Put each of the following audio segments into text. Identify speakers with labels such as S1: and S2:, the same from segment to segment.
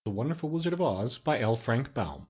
S1: The Wonderful Wizard of Oz by L. Frank Baum.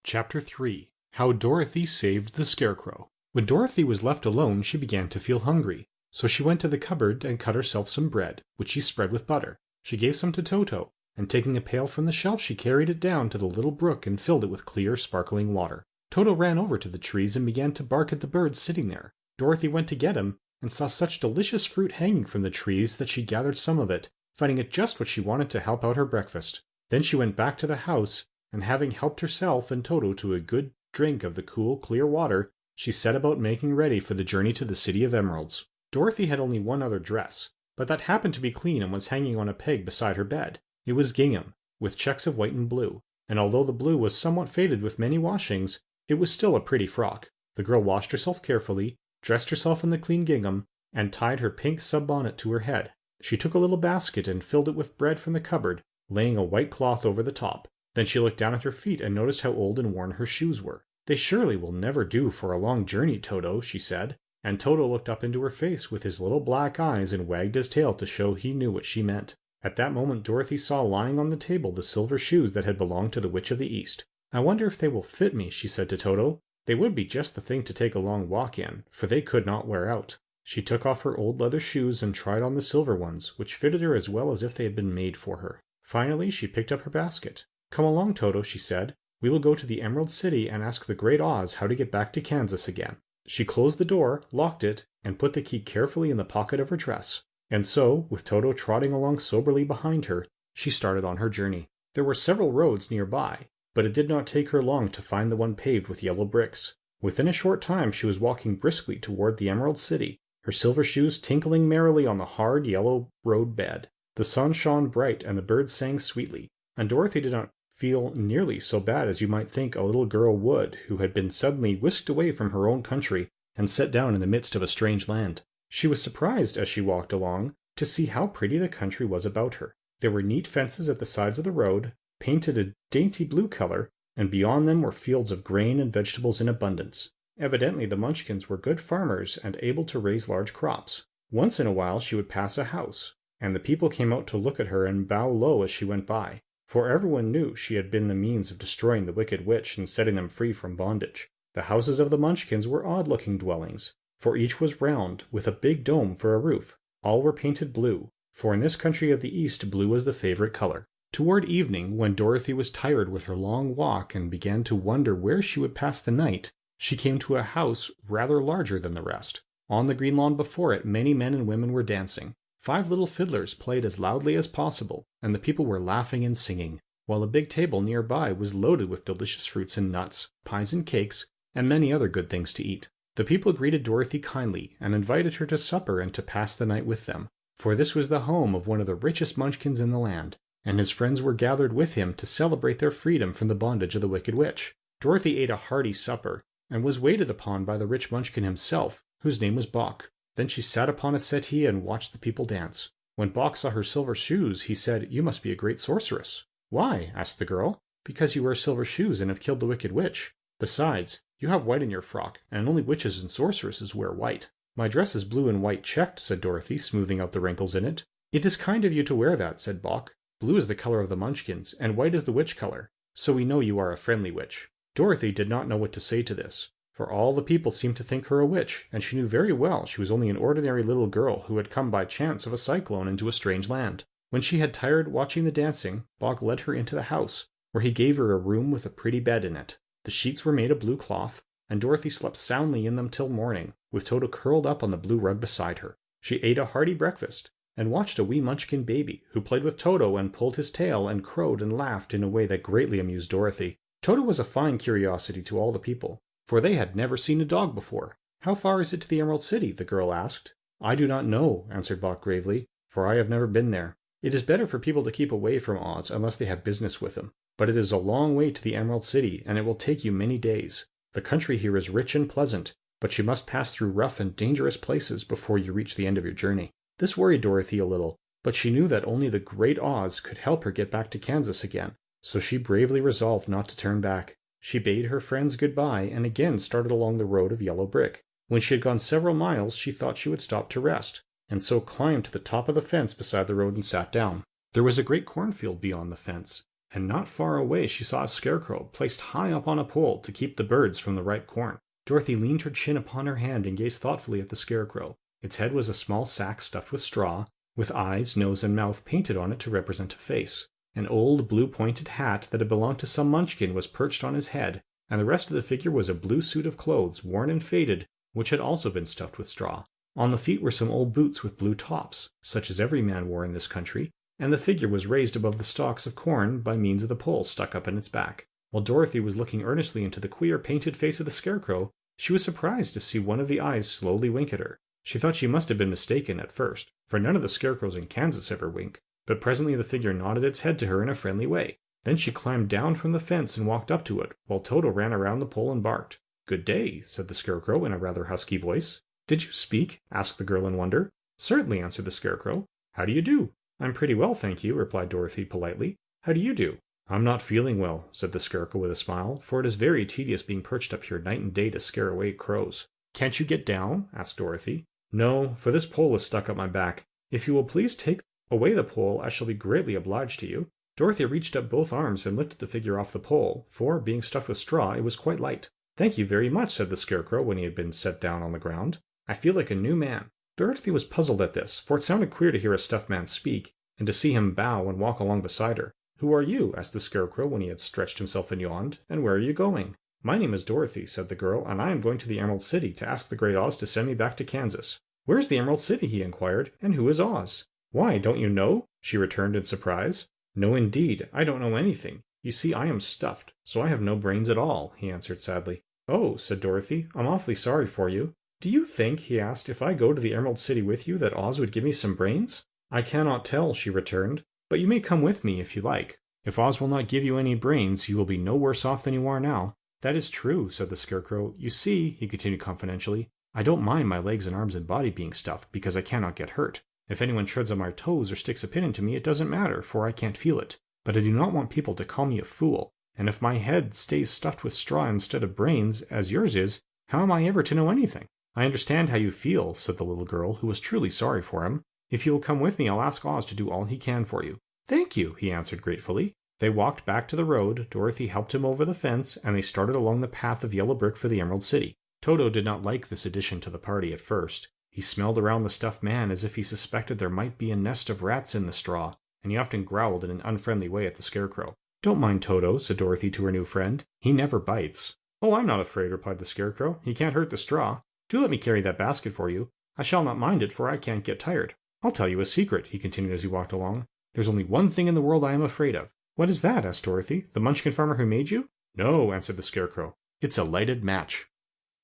S1: Chapter 3. How Dorothy Saved the Scarecrow. When Dorothy was left alone, she began to feel hungry. So she went to the cupboard and cut herself some bread, which she spread with butter. She gave some to Toto, and taking a pail from the shelf, she carried it down to the little brook and filled it with clear, sparkling water. Toto ran over to the trees and began to bark at the birds sitting there. Dorothy went to get him, and saw such delicious fruit hanging from the trees that she gathered some of it, finding it just what she wanted to help out her breakfast. Then she went back to the house, and having helped herself and Toto to a good drink of the cool, clear water, she set about making ready for the journey to the City of Emeralds. Dorothy had only one other dress, but that happened to be clean and was hanging on a peg beside her bed. It was gingham, with checks of white and blue, and although the blue was somewhat faded with many washings, it was still a pretty frock. The girl washed herself carefully, dressed herself in the clean gingham, and tied her pink sunbonnet to her head. She took a little basket and filled it with bread from the cupboard, laying a white cloth over the top. Then she looked down at her feet and noticed how old and worn her shoes were. "They surely will never do for a long journey, Toto," she said, and Toto looked up into her face with his little black eyes and wagged his tail to show he knew what she meant. At that moment Dorothy saw lying on the table the silver shoes that had belonged to the Witch of the East. "I wonder if they will fit me," she said to Toto. "They would be just the thing to take a long walk in, for they could not wear out." She took off her old leather shoes and tried on the silver ones, which fitted her as well as if they had been made for her. Finally she picked up her basket. "Come along, Toto," she said. "We will go to the Emerald City and ask the Great Oz how to get back to Kansas again." She closed the door, locked it, and put the key carefully in the pocket of her dress. And so, with Toto trotting along soberly behind her, she started on her journey. There were several roads nearby, but it did not take her long to find the one paved with yellow bricks. Within a short time she was walking briskly toward the Emerald City, her silver shoes tinkling merrily on the hard yellow road bed. The sun shone bright and the birds sang sweetly, and Dorothy did not feel nearly so bad as you might think a little girl would who had been suddenly whisked away from her own country and set down in the midst of a strange land. She was surprised as she walked along to see how pretty the country was about her. There were neat fences at the sides of the road, painted a dainty blue color, and beyond them were fields of grain and vegetables in abundance. Evidently the Munchkins were good farmers and able to raise large crops. Once in a while she would pass a house, and the people came out to look at her and bow low as she went by, for everyone knew she had been the means of destroying the wicked witch and setting them free from bondage. The houses of the Munchkins were odd-looking dwellings, for each was round, with a big dome for a roof. All were painted blue, for in this country of the East blue was the favorite color. Toward evening, when Dorothy was tired with her long walk and began to wonder where she would pass the night, she came to a house rather larger than the rest. On the green lawn before it many men and women were dancing. 5 little fiddlers played as loudly as possible, and the people were laughing and singing, while a big table nearby was loaded with delicious fruits and nuts, pies and cakes, and many other good things to eat. The people greeted Dorothy kindly and invited her to supper and to pass the night with them, for this was the home of one of the richest Munchkins in the land, and his friends were gathered with him to celebrate their freedom from the bondage of the Wicked Witch. Dorothy ate a hearty supper, and was waited upon by the rich Munchkin himself, whose name was Bock. Then she sat upon a settee and watched the people dance. When Bock saw her silver shoes, he said, "You must be a great sorceress." "Why?" asked the girl. "Because you wear silver shoes and have killed the Wicked Witch. Besides, you have white in your frock, and only witches and sorceresses wear white." "My dress is blue and white checked," said Dorothy, smoothing out the wrinkles in it. "It is kind of you to wear that," said Bock. "Blue is the color of the Munchkins, and white is the witch color, so we know you are a friendly witch." Dorothy did not know what to say to this, for all the people seemed to think her a witch, and she knew very well she was only an ordinary little girl who had come by chance of a cyclone into a strange land. When she had tired watching the dancing, Bock led her into the house, where he gave her a room with a pretty bed in it. The sheets were made of blue cloth, and Dorothy slept soundly in them till morning, with Toto curled up on the blue rug beside her. She ate a hearty breakfast, and watched a wee Munchkin baby, who played with Toto and pulled his tail and crowed and laughed in a way that greatly amused Dorothy. Toto was a fine curiosity to all the people, for they had never seen a dog before. "How far is it to the Emerald City?" the girl asked. "I do not know," answered Bock gravely, "for I have never been there. It is better for people to keep away from Oz unless they have business with him. But it is a long way to the Emerald City, and it will take you many days. The country here is rich and pleasant, but you must pass through rough and dangerous places before you reach the end of your journey." This worried Dorothy a little, but she knew that only the Great Oz could help her get back to Kansas again, so she bravely resolved not to turn back. She bade her friends goodbye and again started along the road of yellow brick. When she had gone several miles, she thought she would stop to rest, and so climbed to the top of the fence beside the road and sat down. There was a great cornfield beyond the fence, and not far away she saw a scarecrow placed high up on a pole to keep the birds from the ripe corn. Dorothy leaned her chin upon her hand and gazed thoughtfully at the scarecrow. Its head was a small sack stuffed with straw, with eyes, nose, and mouth painted on it to represent a face. An old blue pointed hat that had belonged to some Munchkin was perched on his head, and the rest of the figure was a blue suit of clothes, worn and faded, which had also been stuffed with straw. On the feet were some old boots with blue tops, such as every man wore in this country, and the figure was raised above the stalks of corn by means of the pole stuck up in its back. While Dorothy was looking earnestly into the queer painted face of the scarecrow, she was surprised to see one of the eyes slowly wink at her. She thought she must have been mistaken at first, for none of the scarecrows in Kansas ever wink, but presently the figure nodded its head to her in a friendly way. Then she climbed down from the fence and walked up to it, while Toto ran around the pole and barked. "Good day," said the scarecrow in a rather husky voice. "Did you speak?" asked the girl in wonder. "Certainly," answered the scarecrow. "How do you do?" "I'm pretty well, thank you," replied Dorothy politely. "How do you do?" "I'm not feeling well," said the scarecrow with a smile, "for it is very tedious being perched up here night and day to scare away crows." "Can't you get down?" asked Dorothy. "No, for this pole is stuck up my back. If you will please take away the pole, I shall be greatly obliged to you." Dorothy reached up both arms and lifted the figure off the pole, for, being stuffed with straw, it was quite light. "Thank you very much," said the scarecrow when he had been set down on the ground. "I feel like a new man." Dorothy was puzzled at this, for it sounded queer to hear a stuffed man speak, and to see him bow and walk along beside her. "Who are you?" asked the scarecrow when he had stretched himself and yawned, "and where are you going?" "My name is Dorothy," said the girl, "and I am going to the Emerald City to ask the Great Oz to send me back to Kansas." "Where's the Emerald City?" he inquired, "and who is Oz?" "Why, don't you know?" she returned in surprise. "No, indeed, I don't know anything. You see, I am stuffed, so I have no brains at all," he answered sadly. "Oh," said Dorothy, "I'm awfully sorry for you. Do you think," he asked, "if I go to the Emerald City with you that Oz would give me some brains?" "I cannot tell," she returned, "but you may come with me if you like. If Oz will not give you any brains, you will be no worse off than you are now." "That is true," said the scarecrow. "You see," he continued confidentially, "I don't mind my legs and arms and body being stuffed because I cannot get hurt. If anyone treads on my toes or sticks a pin into me, it doesn't matter, for I can't feel it. But I do not want people to call me a fool, and if my head stays stuffed with straw instead of brains, as yours is, how am I ever to know anything?" "I understand how you feel," said the little girl, who was truly sorry for him. "If you will come with me, I'll ask Oz to do all he can for you." "Thank you," he answered gratefully. They walked back to the road, Dorothy helped him over the fence, and they started along the path of yellow brick for the Emerald City. Toto did not like this addition to the party at first. He smelled around the stuffed man as if he suspected there might be a nest of rats in the straw, and he often growled in an unfriendly way at the scarecrow. "Don't mind Toto," said Dorothy to her new friend. "He never bites." "Oh, I'm not afraid," replied the scarecrow. "He can't hurt the straw. Do let me carry that basket for you. I shall not mind it, for I can't get tired. I'll tell you a secret," he continued as he walked along. "There's only one thing in the world I am afraid of." "What is that?" asked Dorothy. "The Munchkin farmer who made you?" "No," answered the scarecrow. "It's a lighted match."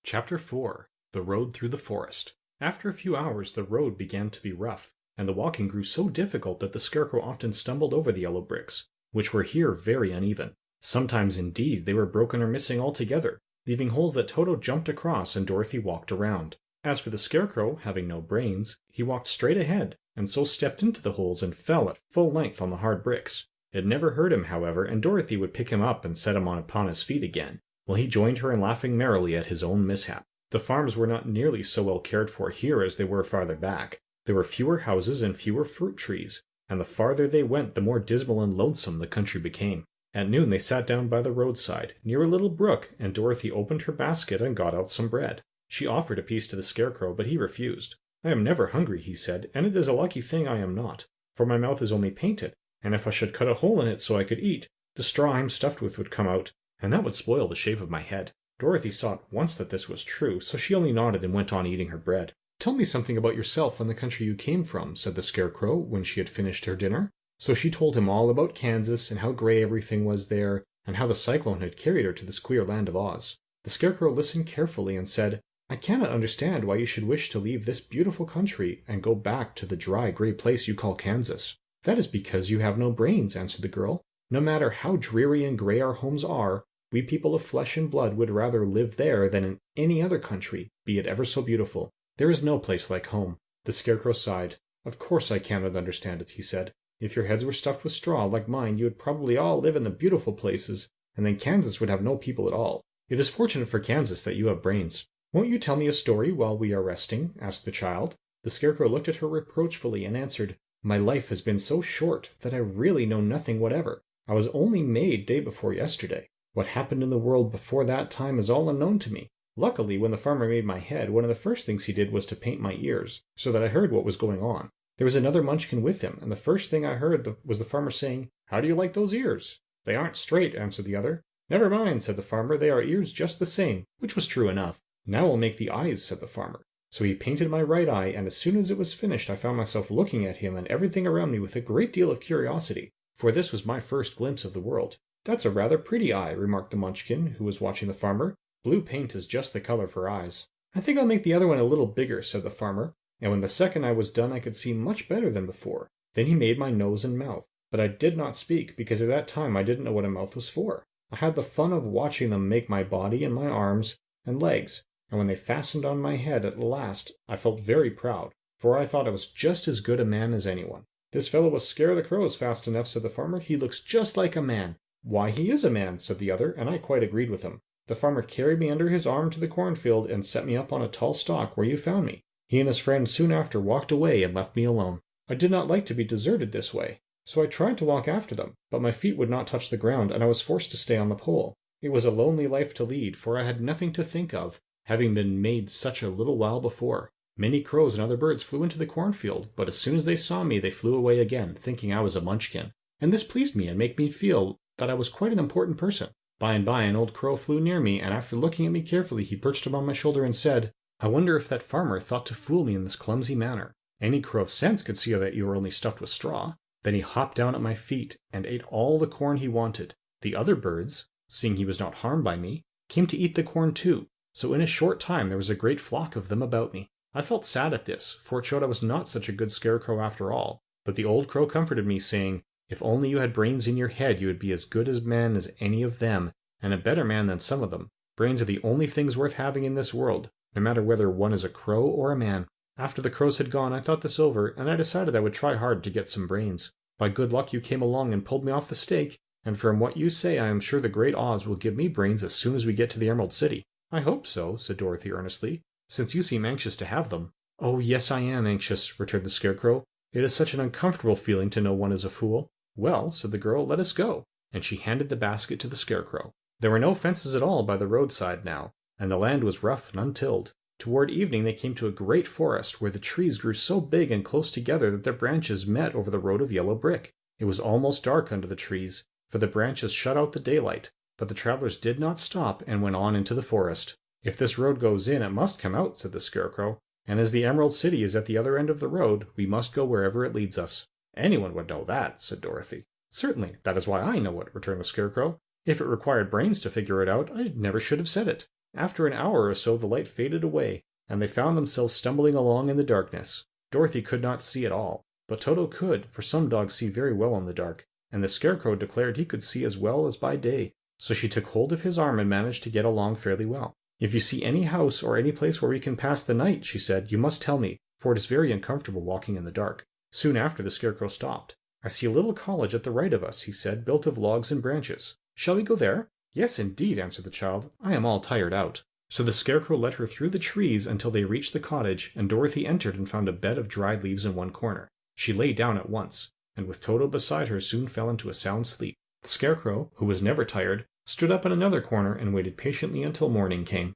S1: Chapter 4: The Road Through the Forest. After a few hours the road began to be rough, and the walking grew so difficult that the scarecrow often stumbled over the yellow bricks, which were here very uneven. Sometimes, indeed, they were broken or missing altogether, leaving holes that Toto jumped across and Dorothy walked around. As for the scarecrow, having no brains, he walked straight ahead, and so stepped into the holes and fell at full length on the hard bricks. It never hurt him, however, and Dorothy would pick him up and set him upon his feet again, while he joined her in laughing merrily at his own mishap. The farms were not nearly so well cared for here as they were farther back. There were fewer houses and fewer fruit trees, and the farther they went the more dismal and lonesome the country became. At noon they sat down by the roadside, near a little brook, and Dorothy opened her basket and got out some bread. She offered a piece to the scarecrow, but he refused. "I am never hungry," he said, "and it is a lucky thing I am not, for my mouth is only painted, and if I should cut a hole in it so I could eat, the straw I'm stuffed with would come out, and that would spoil the shape of my head." Dorothy saw at once that this was true, so she only nodded and went on eating her bread. "Tell me something about yourself and the country you came from," said the scarecrow when she had finished her dinner. So she told him all about Kansas and how gray everything was there, and how the cyclone had carried her to this queer land of Oz. The scarecrow listened carefully and said, "I cannot understand why you should wish to leave this beautiful country and go back to the dry, gray place you call Kansas." "That is because you have no brains," answered the girl. "No matter how dreary and gray our homes are, we people of flesh and blood would rather live there than in any other country, be it ever so beautiful. There is no place like home." The scarecrow sighed. "Of course I cannot understand it," he said. "If your heads were stuffed with straw, like mine, you would probably all live in the beautiful places, and then Kansas would have no people at all. It is fortunate for Kansas that you have brains." "Won't you tell me a story while we are resting?" asked the child. The scarecrow looked at her reproachfully and answered, "My life has been so short that I really know nothing whatever. I was only made day before yesterday. What happened in the world before that time is all unknown to me. Luckily, when the farmer made my head, one of the first things he did was to paint my ears, so that I heard what was going on. There was another Munchkin with him, and the first thing I heard was the farmer saying, 'How do you like those ears?' 'They aren't straight,' answered the other. 'Never mind,' said the farmer, 'they are ears just the same,' which was true enough. 'Now we'll make the eyes,' said the farmer. So he painted my right eye, and as soon as it was finished I found myself looking at him and everything around me with a great deal of curiosity, for this was my first glimpse of the world. 'That's a rather pretty eye,' remarked the Munchkin, who was watching the farmer. 'Blue paint is just the color for eyes.' 'I think I'll make the other one a little bigger,' said the farmer, and when the second eye was done I could see much better than before. Then he made my nose and mouth, but I did not speak because at that time I didn't know what a mouth was for. I had the fun of watching them make my body and my arms and legs, and when they fastened on my head at last I felt very proud, for I thought I was just as good a man as anyone. 'This fellow will scare the crows fast enough,' said the farmer. 'He looks just like a man.' 'Why, he is a man,' said the other, and I quite agreed with him. The farmer carried me under his arm to the cornfield and set me up on a tall stalk where you found me. He and his friend soon after walked away and left me alone. I did not like to be deserted this way, so I tried to walk after them, but my feet would not touch the ground and I was forced to stay on the pole. It was a lonely life to lead, for I had nothing to think of, having been made such a little while before. Many crows and other birds flew into the cornfield, but as soon as they saw me they flew away again, thinking I was a Munchkin, and this pleased me and made me feel that I was quite an important person. By and by an old crow flew near me, and after looking at me carefully he perched upon my shoulder and said, 'I wonder if that farmer thought to fool me in this clumsy manner. Any crow of sense could see that you were only stuffed with straw.' Then he hopped down at my feet and ate all the corn he wanted. The other birds, seeing he was not harmed by me, came to eat the corn too, so in a short time there was a great flock of them about me. I felt sad at this, for it showed I was not such a good scarecrow after all, but the old crow comforted me, saying, 'If only you had brains in your head you would be as good a man as any of them, and a better man than some of them. Brains are the only things worth having in this world, no matter whether one is a crow or a man.' After the crows had gone I thought this over, and I decided I would try hard to get some brains. By good luck you came along and pulled me off the stake, and from what you say I am sure the great Oz will give me brains as soon as we get to the Emerald City." "I hope so," said Dorothy earnestly, "since you seem anxious to have them." "Oh, yes, I am anxious," returned the Scarecrow. "It is such an uncomfortable feeling to know one is a fool." "Well," said the girl, "let us go," and she handed the basket to the Scarecrow. There were no fences at all by the roadside now, and the land was rough and untilled. Toward evening they came to a great forest where the trees grew so big and close together that their branches met over the road of yellow brick. It was almost dark under the trees, for the branches shut out the daylight, but the travelers did not stop and went on into the forest. "If this road goes in, it must come out," said the Scarecrow, "and as the Emerald City is at the other end of the road, we must go wherever it leads us." "Anyone would know that," said Dorothy. "Certainly, that is why I know it," returned the Scarecrow. "If it required brains to figure it out, I never should have said it." After an hour or so the light faded away, and they found themselves stumbling along in the darkness. Dorothy could not see at all, but Toto could, for some dogs see very well in the dark, and the Scarecrow declared he could see as well as by day. So she took hold of his arm and managed to get along fairly well. "If you see any house or any place where we can pass the night," she said, "you must tell me, for it is very uncomfortable walking in the dark." Soon after the Scarecrow stopped. "I see a little cottage at the right of us," he said, "built of logs and branches. Shall we go there?" "Yes, indeed," answered the child. "I am all tired out." So the Scarecrow led her through the trees until they reached the cottage, and Dorothy entered and found a bed of dried leaves in one corner. She lay down at once, and with Toto beside her soon fell into a sound sleep. The Scarecrow, who was never tired, stood up in another corner and waited patiently until morning came.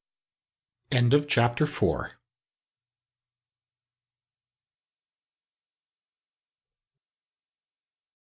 S1: End of chapter 4.